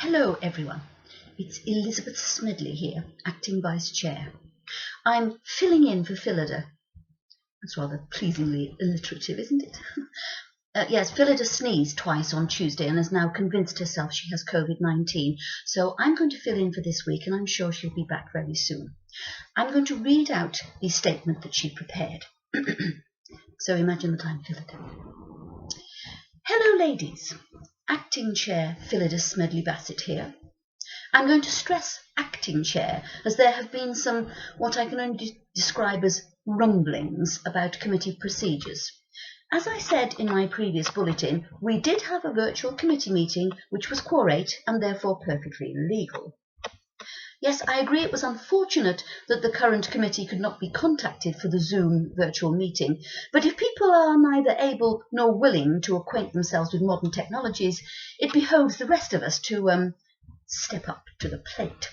Hello everyone, it's Elizabeth Smedley here, acting vice chair. I'm filling in for Phillida. That's rather pleasingly alliterative, isn't it? Yes, Phillida sneezed twice on Tuesday and has now convinced herself she has COVID-19. So I'm going to fill in for this week and I'm sure she'll be back very soon. I'm going to read out the statement that she prepared. So imagine that I'm Phillida. Hello ladies, acting chair Phillida Smedley Bassett here. I'm going to stress acting chair, as there have been some what I can only describe as rumblings about committee procedures. As I said in my previous bulletin, we did have a virtual committee meeting which was quorate and therefore perfectly legal. Yes, I agree it was unfortunate that the current committee could not be contacted for the Zoom virtual meeting, but if people are neither able nor willing to acquaint themselves with modern technologies, it behoves the rest of us to step up to the plate.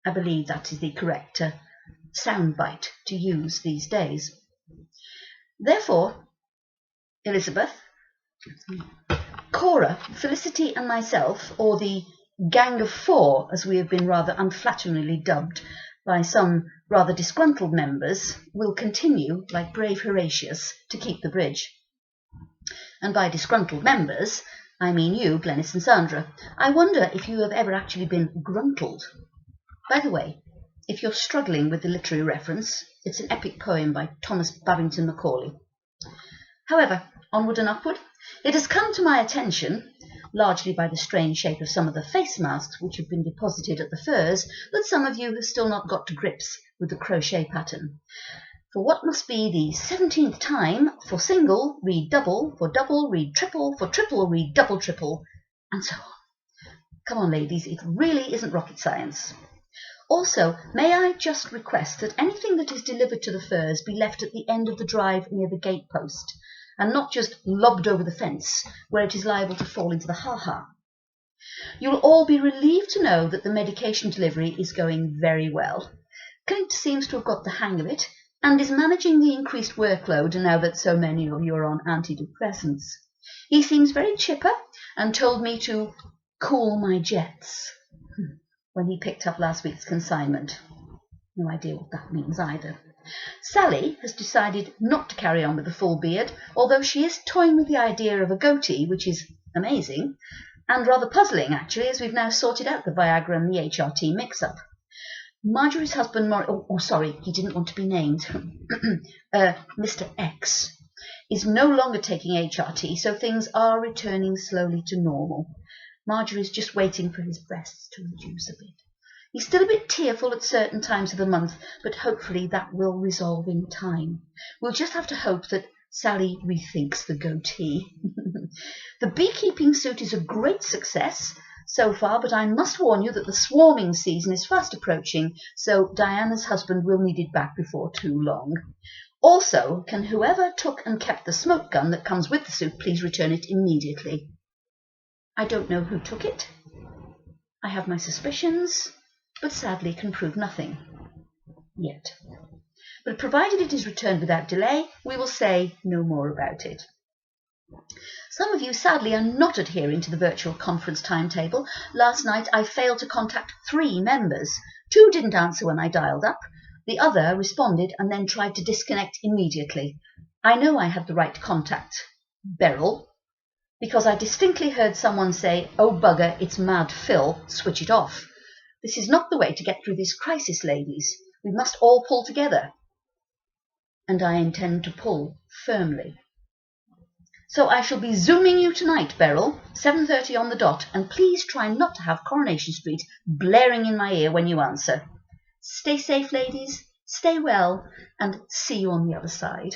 I believe that is the correct soundbite to use these days. Therefore, Elizabeth, Cora, Felicity and myself, or the Gang of Four, as we have been rather unflatteringly dubbed by some rather disgruntled members, will continue, like brave Horatius, to keep the bridge. And by disgruntled members, I mean you, Glenys and Sandra. I wonder if you have ever actually been gruntled. By the way, if you're struggling with the literary reference, it's an epic poem by Thomas Babington Macaulay. However, onward and upward, it has come to my attention, largely by the strange shape of some of the face masks which have been deposited at the Firs, that some of you have still not got to grips with the crochet pattern. For what must be the 17th time, for single, read double, for double, read triple, for triple, read double triple, and so on. Come on, ladies, it really isn't rocket science. Also, may I just request that anything that is delivered to the Firs be left at the end of the drive near the gatepost, and not just lobbed over the fence, where it is liable to fall into the ha-ha. You'll all be relieved to know that the medication delivery is going very well. Clint seems to have got the hang of it, and is managing the increased workload now that so many of you are on antidepressants. He seems very chipper and told me to cool my jets when he picked up last week's consignment. No idea what that means either. Sally has decided not to carry on with the full beard, although she is toying with the idea of a goatee, which is amazing, and rather puzzling actually, as we've now sorted out the Viagra and the HRT mix-up. Marjorie's husband, he didn't want to be named, Mr. X, is no longer taking HRT, so things are returning slowly to normal. Marjorie's just waiting for his breasts to reduce a bit. He's still a bit tearful at certain times of the month, but hopefully that will resolve in time. We'll just have to hope that Sally rethinks the goatee. The beekeeping suit is a great success so far, but I must warn you that the swarming season is fast approaching, so Diana's husband will need it back before too long. Also, can whoever took and kept the smoke gun that comes with the suit please return it immediately? I don't know who took it. I have my suspicions, but sadly can prove nothing yet. But provided it is returned without delay, we will say no more about it. Some of you sadly are not adhering to the virtual conference timetable. Last night I failed to contact 3 members. 2 didn't answer when I dialed up. The other responded and then tried to disconnect immediately. I know I had the right to contact Beryl, because I distinctly heard someone say, "Oh bugger, it's Mad Phil, switch it off." This is not the way to get through this crisis, ladies. We must all pull together. And I intend to pull firmly. So I shall be Zooming you tonight, Beryl, 7:30 on the dot, and please try not to have Coronation Street blaring in my ear when you answer. Stay safe, ladies, stay well, and see you on the other side.